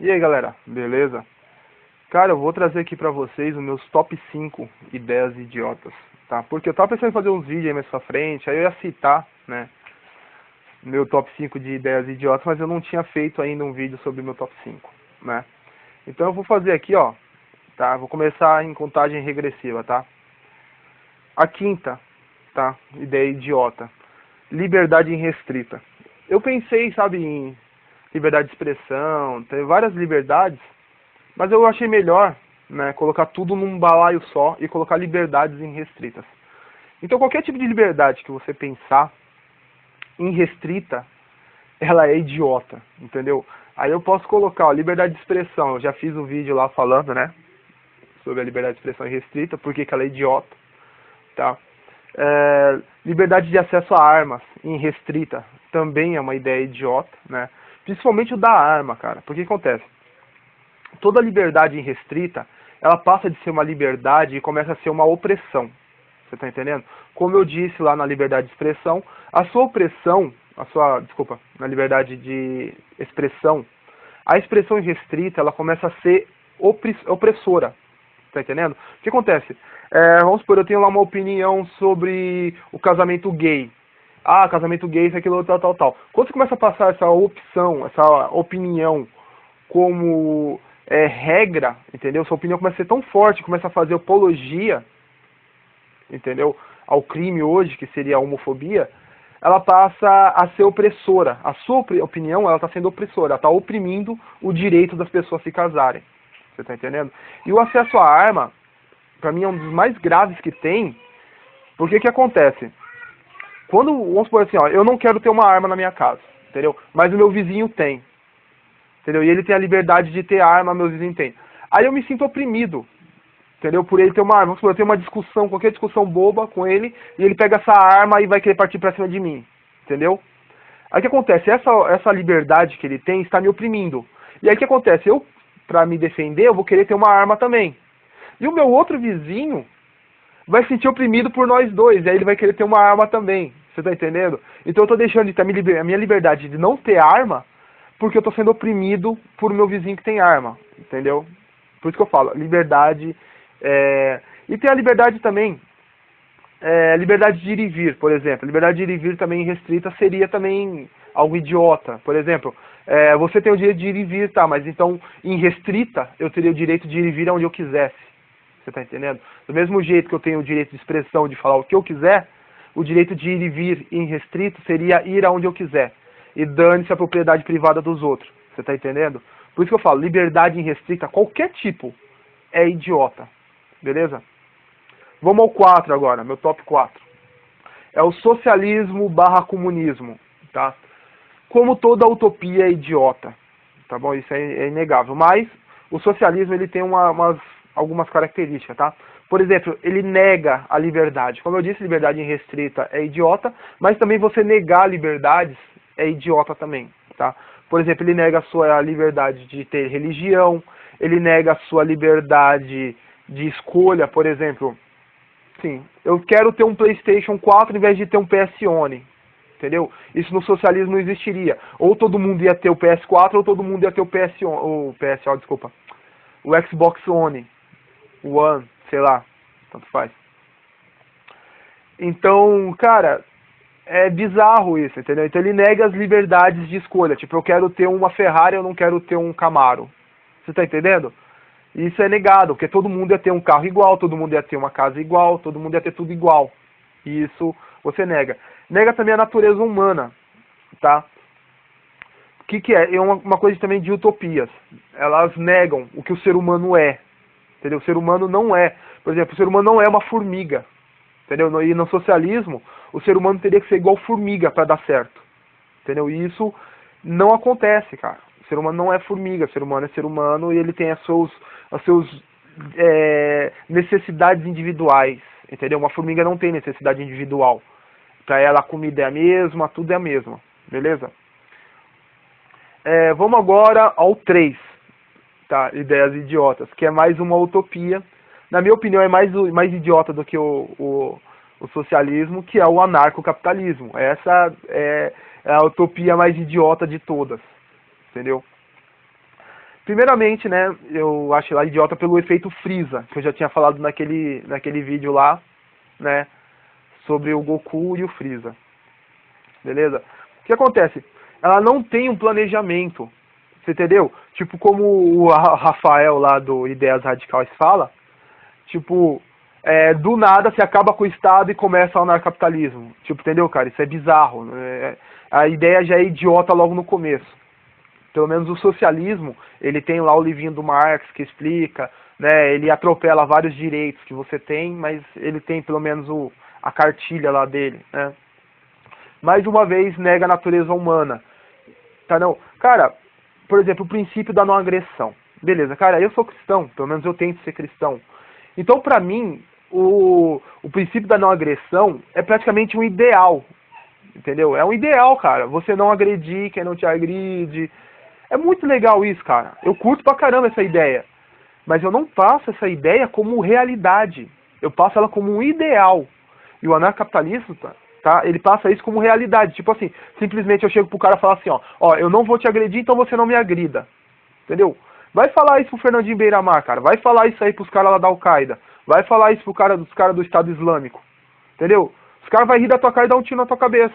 E aí, galera, beleza? Cara, eu vou trazer aqui pra vocês os meus top 5 ideias idiotas, tá? Porque eu tava pensando em fazer uns vídeos aí mais pra frente, aí eu ia citar, né, meu top 5 de ideias idiotas, mas eu não tinha feito ainda um vídeo sobre meu top 5, né? Então eu vou fazer aqui, ó, tá? Vou começar em contagem regressiva, tá? A quinta, tá? Ideia idiota. Liberdade irrestrita. Eu pensei, sabe, em liberdade de expressão, tem várias liberdades, mas eu achei melhor, né, colocar tudo num balaio só e colocar liberdades irrestritas. Então qualquer tipo de liberdade que você pensar irrestrita, ela é idiota, entendeu? Aí eu posso colocar, ó, liberdade de expressão, eu já fiz um vídeo lá falando, né, sobre a liberdade de expressão irrestrita, por que ela é idiota, tá? Liberdade de acesso a armas irrestrita também é uma ideia idiota, né? Principalmente o da arma, cara. Porque acontece? Toda liberdade irrestrita, ela passa de ser uma liberdade e começa a ser uma opressão. Você tá entendendo? Como eu disse lá na liberdade de expressão, a sua opressão, na liberdade de expressão, a expressão irrestrita, ela começa a ser opressora. Tá entendendo? O que acontece? Vamos supor, eu tenho lá uma opinião sobre o casamento gay. Ah, casamento gay, isso, aquilo, tal, tal, tal. Quando você começa a passar essa opção, essa opinião como regra, entendeu? Sua opinião começa a ser tão forte, começa a fazer apologia, entendeu? Ao crime hoje, que seria a homofobia, ela passa a ser opressora. A sua opinião, ela está sendo opressora, ela está oprimindo o direito das pessoas se casarem. Você tá entendendo? E o acesso à arma, pra mim, é um dos mais graves que tem, porque que acontece? Quando, vamos supor assim, ó, eu não quero ter uma arma na minha casa, entendeu? Mas o meu vizinho tem, entendeu? E ele tem a liberdade de ter arma, meu vizinho tem. Aí eu me sinto oprimido, entendeu? Por ele ter uma arma. Vamos supor, eu tenho uma discussão, qualquer discussão boba com ele, e ele pega essa arma e vai querer partir pra cima de mim, entendeu? Aí o que acontece? Essa liberdade que ele tem está me oprimindo. E aí o que acontece? Eu, pra me defender, eu vou querer ter uma arma também. E o meu outro vizinho vai se sentir oprimido por nós dois, e aí ele vai querer ter uma arma também. Você tá entendendo? Então eu tô deixando de ter a minha liberdade de não ter arma, porque eu tô sendo oprimido por meu vizinho que tem arma, entendeu? Por isso que eu falo, liberdade. E tem a liberdade também, liberdade de ir e vir, por exemplo. Liberdade de ir e vir também restrita seria também algo idiota. Por exemplo, você tem o direito de ir e vir, tá, mas então, em restrita, eu teria o direito de ir e vir aonde eu quisesse. Você tá entendendo? Do mesmo jeito que eu tenho o direito de expressão de falar o que eu quiser, o direito de ir e vir em restrito seria ir aonde eu quiser. E dane-se a propriedade privada dos outros. Você tá entendendo? Por isso que eu falo, liberdade irrestrita, qualquer tipo, é idiota. Beleza? Vamos ao 4 agora, meu top 4. É o socialismo barra comunismo, tá? Como toda utopia é idiota, tá bom? Isso é inegável. Mas o socialismo ele tem algumas características, tá? Por exemplo, ele nega a liberdade. Como eu disse, liberdade irrestrita é idiota, mas também você negar liberdades é idiota também, tá? Por exemplo, ele nega a sua liberdade de ter religião, ele nega a sua liberdade de escolha, por exemplo. Sim, eu quero ter um PlayStation 4 em vez de ter um PS1, entendeu? Isso no socialismo não existiria. Ou todo mundo ia ter o PS4 ou todo mundo ia ter o PSO, desculpa. O Xbox One, sei lá, tanto faz. Então, cara, é bizarro isso, entendeu? Então ele nega as liberdades de escolha. Tipo, eu quero ter uma Ferrari, eu não quero ter um Camaro. Você tá entendendo? Isso é negado, porque todo mundo ia ter um carro igual, todo mundo ia ter uma casa igual, todo mundo ia ter tudo igual. E isso você nega. Nega também a natureza humana, tá? O que é? É uma coisa também de utopias. Elas negam o que o ser humano é, entendeu? O ser humano não é. Por exemplo, o ser humano não é uma formiga, entendeu? E no socialismo, o ser humano teria que ser igual formiga para dar certo, entendeu? E isso não acontece, cara. O ser humano não é formiga, o ser humano é ser humano e ele tem as suas necessidades individuais, entendeu? Uma formiga não tem necessidade individual. Para ela a comida é a mesma, tudo é a mesma, beleza? Vamos agora ao 3, tá? Ideias idiotas, que é mais uma utopia. Na minha opinião é mais idiota do que o socialismo, que é o anarcocapitalismo. Essa é a utopia mais idiota de todas, entendeu? Primeiramente, né, eu achei ela idiota pelo efeito Freeza, que eu já tinha falado naquele vídeo lá, né, sobre o Goku e o Freeza. Beleza? O que acontece? Ela não tem um planejamento, você entendeu? Tipo como o Rafael lá do Ideias Radicais fala, tipo, do nada você acaba com o Estado e começa o anarcapitalismo. Tipo, entendeu, cara? Isso é bizarro. A ideia já é idiota logo no começo. Pelo menos o socialismo, ele tem lá o livrinho do Marx que explica, né? Ele atropela vários direitos que você tem, mas ele tem pelo menos a cartilha lá dele, né? Mais uma vez, nega a natureza humana. Tá, não? Cara, por exemplo, o princípio da não agressão. Beleza, cara, eu sou cristão, pelo menos eu tento ser cristão. Então, pra mim, o princípio da não agressão é praticamente um ideal, entendeu? É um ideal, cara. Você não agredir quem não te agride. É muito legal isso, cara. Eu curto pra caramba essa ideia. Mas eu não passo essa ideia como realidade. Eu passo ela como um ideal. E o anarcapitalista, tá? Ele passa isso como realidade. Tipo assim, simplesmente eu chego pro cara e falo assim, ó, eu não vou te agredir, então você não me agrida. Entendeu? Vai falar isso pro Fernandinho Beiramar, cara. Vai falar isso aí pros caras lá da Al-Qaeda. Vai falar isso dos caras do Estado Islâmico. Entendeu? Os caras vão rir da tua cara e dar um tiro na tua cabeça.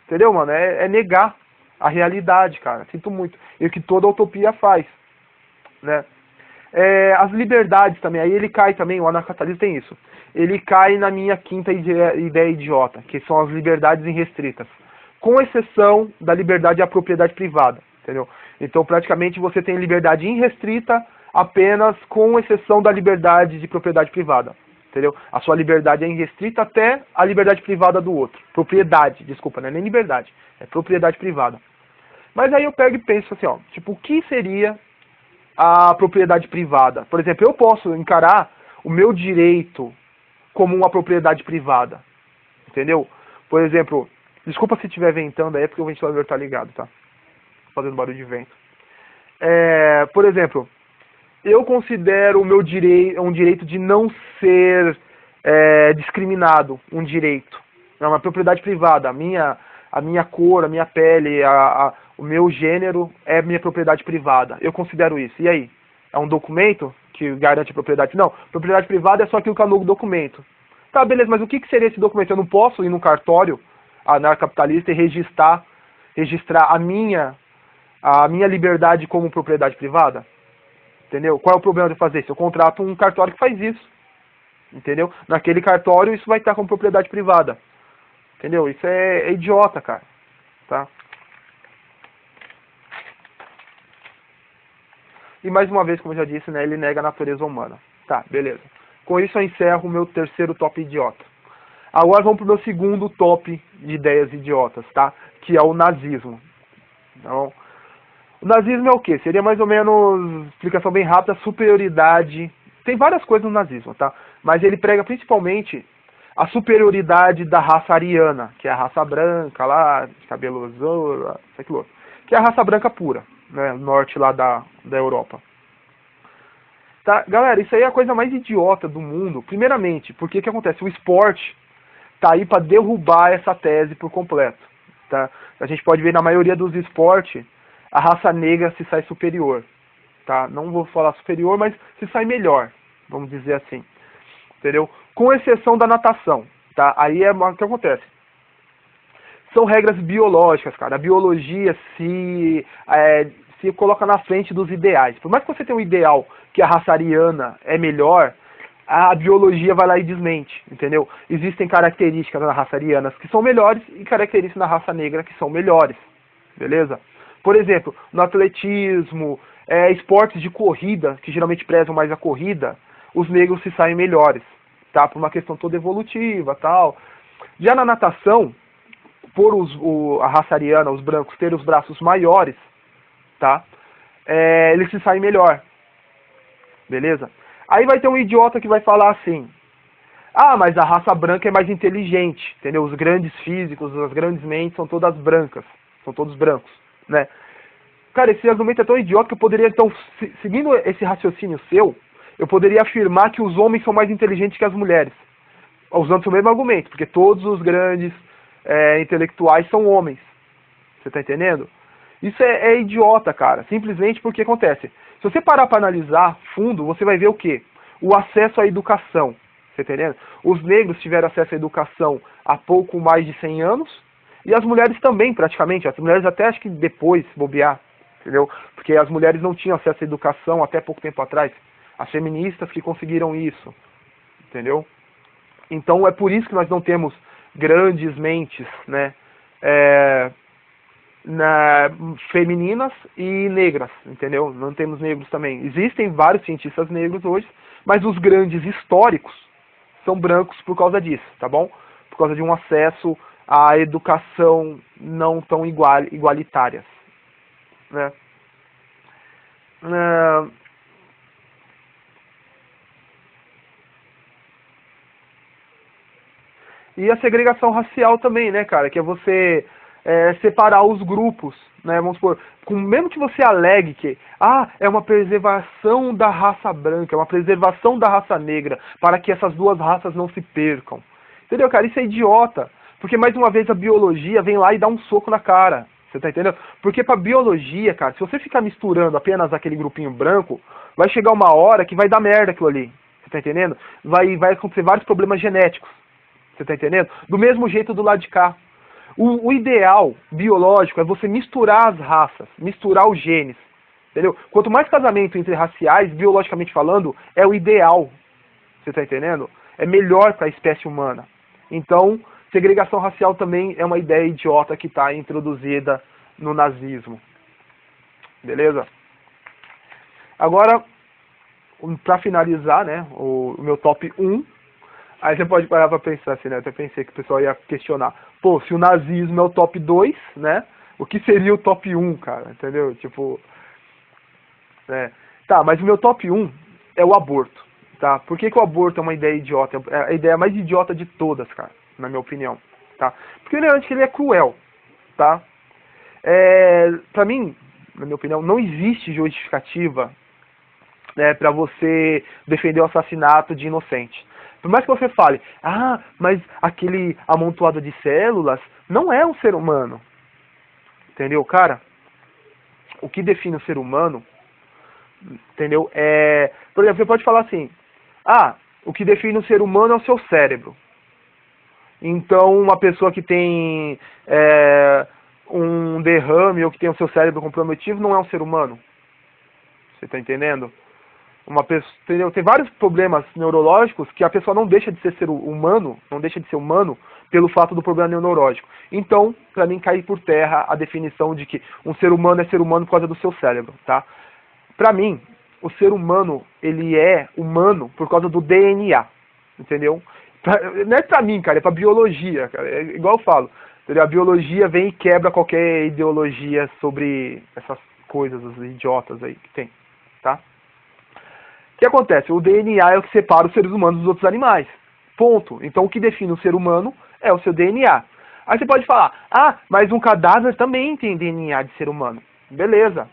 Entendeu, mano? É negar a realidade, cara. Sinto muito. E o que toda utopia faz, né? As liberdades também. Aí ele cai também, o anarcapitalismo tem isso. Ele cai na minha quinta ideia idiota, que são as liberdades irrestritas. Com exceção da liberdade à propriedade privada, entendeu? Então, praticamente, você tem liberdade irrestrita apenas com exceção da liberdade de propriedade privada, entendeu? A sua liberdade é irrestrita até a liberdade privada do outro. Propriedade, desculpa, não é nem liberdade, é propriedade privada. Mas aí eu pego e penso assim, ó, tipo, o que seria a propriedade privada? Por exemplo, eu posso encarar o meu direito como uma propriedade privada, entendeu? Por exemplo, desculpa se estiver ventando aí, porque o ventilador tá ligado, tá? Fazendo barulho de vento. Por exemplo, eu considero o meu direito um direito de não ser discriminado, um direito. É uma propriedade privada. A minha cor, a minha pele, o meu gênero é minha propriedade privada. Eu considero isso. E aí? É um documento que garante a propriedade? Não, propriedade privada é só aquilo que está no documento. Tá, beleza, mas o que seria esse documento? Eu não posso ir num cartório anarcapitalista e registrar a minha liberdade como propriedade privada? Entendeu? Qual é o problema de fazer isso? Eu contrato um cartório que faz isso. Entendeu? Naquele cartório isso vai estar como propriedade privada. Entendeu? Isso é idiota, cara. Tá? E mais uma vez, como eu já disse, né, ele nega a natureza humana. Tá, beleza. Com isso eu encerro o meu terceiro top idiota. Agora vamos pro meu segundo top de ideias idiotas, tá? Que é o nazismo. Então, o nazismo é o quê? Seria mais ou menos, explicação bem rápida, superioridade. Tem várias coisas no nazismo, tá? Mas ele prega principalmente a superioridade da raça ariana, que é a raça branca lá, de cabelo azul, aquilo, que é a raça branca pura, né? Norte lá da Europa. Tá? Galera, isso aí é a coisa mais idiota do mundo. Primeiramente, porque que acontece? O esporte tá aí para derrubar essa tese por completo. Tá? A gente pode ver na maioria dos esportes, a raça negra se sai superior. Tá? Não vou falar superior, mas se sai melhor, vamos dizer assim. Entendeu? Com exceção da natação. Tá? Aí é o que acontece. São regras biológicas, cara. A biologia se coloca na frente dos ideais. Por mais que você tenha um ideal que a raça ariana é melhor, a biologia vai lá e desmente, entendeu? Existem características na raça ariana que são melhores e características na raça negra que são melhores, beleza? Por exemplo, no atletismo, esportes de corrida, que geralmente prezam mais a corrida, os negros se saem melhores, tá? Por uma questão toda evolutiva, tal. Já na natação, por a raça ariana, os brancos, terem os braços maiores, tá? Eles se saem melhor, beleza? Aí vai ter um idiota que vai falar assim, mas a raça branca é mais inteligente, entendeu? Os grandes físicos, as grandes mentes são todas brancas, são todos brancos, né? Cara, esse argumento é tão idiota que eu poderia, então, seguindo esse raciocínio seu, eu poderia afirmar que os homens são mais inteligentes que as mulheres, usando o mesmo argumento, porque todos os grandes intelectuais são homens, você tá entendendo? Isso é idiota, cara. Simplesmente porque acontece. Se você parar para analisar fundo, você vai ver o quê? O acesso à educação. Você tá entendendo? Os negros tiveram acesso à educação há pouco mais de 100 anos, e as mulheres também, praticamente. As mulheres até acho que depois, bobear, entendeu? Porque as mulheres não tinham acesso à educação até pouco tempo atrás. As feministas que conseguiram isso, entendeu? Então é por isso que nós não temos grandes mentes, né? Femininas e negras, entendeu? Não temos negros também. Existem vários cientistas negros hoje, mas os grandes históricos são brancos por causa disso, tá bom? Por causa de um acesso à educação não tão igualitárias, né? E a segregação racial também, né, cara? Que é você separar os grupos, né? Vamos supor, mesmo que você alegue que é uma preservação da raça branca, é uma preservação da raça negra, para que essas duas raças não se percam. Entendeu, cara? Isso é idiota. Porque, mais uma vez, a biologia vem lá e dá um soco na cara. Você tá entendendo? Porque pra biologia, cara, se você ficar misturando apenas aquele grupinho branco, vai chegar uma hora que vai dar merda aquilo ali. Você tá entendendo? Vai acontecer vários problemas genéticos. Você tá entendendo? Do mesmo jeito do lado de cá. O ideal biológico é você misturar as raças, misturar os genes. Entendeu? Quanto mais casamento interraciais, biologicamente falando, é o ideal. Você tá entendendo? É melhor para a espécie humana. Então, segregação racial também é uma ideia idiota que está introduzida no nazismo. Beleza? Agora, para finalizar, né, o meu top 1, aí você pode parar para pensar assim, né? Eu até pensei que o pessoal ia questionar. Pô, se o nazismo é o top 2, né? O que seria o top 1, cara? Entendeu? Tipo... Tá, mas o meu top 1 é o aborto, tá? Por que o aborto é uma ideia idiota? É a ideia mais idiota de todas, cara, na minha opinião, tá? Porque ele é cruel, tá? Pra mim, na minha opinião, não existe justificativa para você defender o assassinato de inocente. Por mais que você fale, mas aquele amontoado de células não é um ser humano. Entendeu, cara? O que define o ser humano, entendeu? Por exemplo, você pode falar assim, o que define o ser humano é o seu cérebro. Então, uma pessoa que tem um derrame ou que tem o seu cérebro comprometido não é um ser humano. Você está entendendo? Uma pessoa, entendeu? Tem vários problemas neurológicos que a pessoa não deixa de ser humano, não deixa de ser humano pelo fato do problema neurológico. Então, para mim, cai por terra a definição de que um ser humano é ser humano por causa do seu cérebro, tá? Para mim, o ser humano, ele é humano por causa do DNA, entendeu? Não é pra mim, cara, é pra biologia, cara. É igual eu falo, entendeu? A biologia vem e quebra qualquer ideologia sobre essas coisas, os idiotas aí que tem, tá? O que acontece? O DNA é o que separa os seres humanos dos outros animais. Ponto. Então o que define o ser humano é o seu DNA. Aí você pode falar, mas um cadáver também tem DNA de ser humano. Beleza,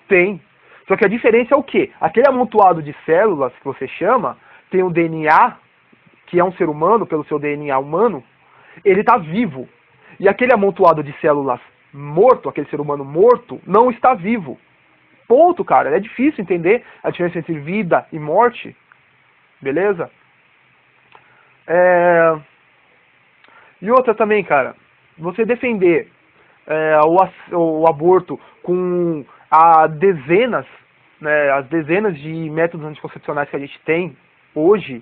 tem. Só que a diferença é o quê? Aquele amontoado de células que você chama, tem um DNA, que é um ser humano, pelo seu DNA humano, ele está vivo. E aquele amontoado de células morto, aquele ser humano morto, não está vivo. Ponto, cara. É difícil entender a diferença entre vida e morte. Beleza? E outra também, cara. Você defender o aborto com as dezenas de métodos anticoncepcionais que a gente tem hoje,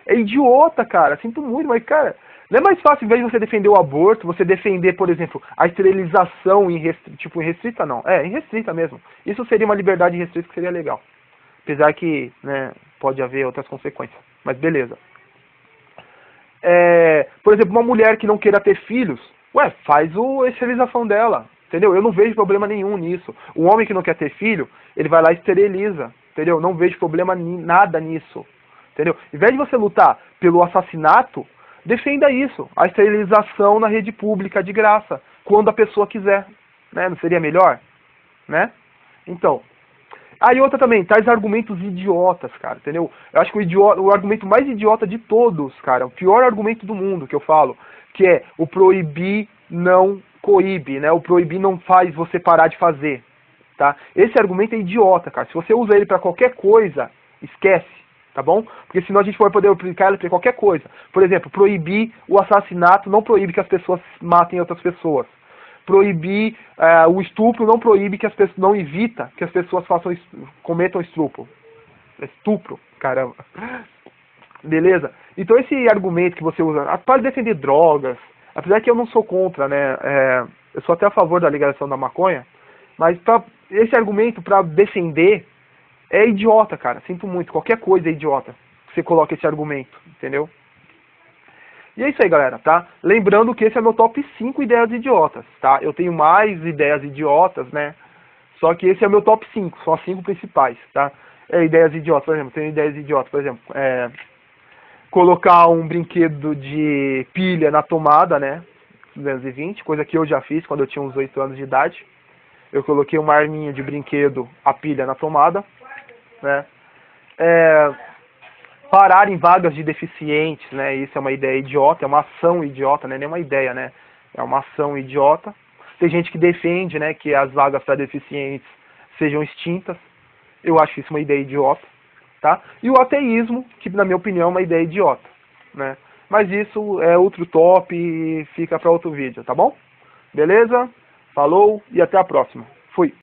é idiota, cara. Sinto muito, mas, cara, não é mais fácil, em vez de você defender o aborto, você defender, por exemplo, a esterilização irrestrita, não. Irrestrita mesmo. Isso seria uma liberdade restrita que seria legal. Apesar que, né, pode haver outras consequências. Mas beleza. Por exemplo, uma mulher que não queira ter filhos, faz a esterilização dela. Entendeu? Eu não vejo problema nenhum nisso. Um homem que não quer ter filho, ele vai lá e esteriliza. Entendeu? Não vejo problema nada nisso. Entendeu? Em vez de você lutar pelo assassinato, defenda isso. A esterilização na rede pública de graça. Quando a pessoa quiser. Né? Não seria melhor? Né? Então. Aí outra também, traz argumentos idiotas, cara. Entendeu? Eu acho que o argumento mais idiota de todos, cara, o pior argumento do mundo que eu falo, que é o proibir não coíbe, né? O proibir não faz você parar de fazer, tá? Esse argumento é idiota, cara. Se você usa ele para qualquer coisa, esquece, tá bom? Porque senão a gente vai poder aplicar ele para qualquer coisa. Por exemplo, proibir o assassinato não proíbe que as pessoas matem outras pessoas. Proibir o estupro não proíbe que as pessoas, não evita que as pessoas cometam estupro. Estupro, caramba. Beleza? Então esse argumento que você usa para defender drogas, apesar que eu não sou contra, né? Eu sou até a favor da legalização da maconha, mas esse argumento para defender é idiota, cara. Sinto muito. Qualquer coisa é idiota. Você coloca esse argumento, entendeu? E é isso aí, galera, tá? Lembrando que esse é meu top 5 ideias idiotas, tá? Eu tenho mais ideias idiotas, né? Só que esse é o meu top 5, são as 5 principais, tá? Ideias idiotas, por exemplo, tenho ideias idiotas, por exemplo, colocar um brinquedo de pilha na tomada, né? 220, coisa que eu já fiz quando eu tinha uns 8 anos de idade. Eu coloquei uma arminha de brinquedo, a pilha na tomada, né? Parar em vagas de deficientes, né? Isso é uma ideia idiota, é uma ação idiota, né? Nem uma ideia, né? É uma ação idiota. Tem gente que defende, né, que as vagas para deficientes sejam extintas. Eu acho isso uma ideia idiota, tá? E o ateísmo, que na minha opinião é uma ideia idiota, né? Mas isso é outro top e fica para outro vídeo, tá bom? Beleza? Falou e até a próxima. Fui!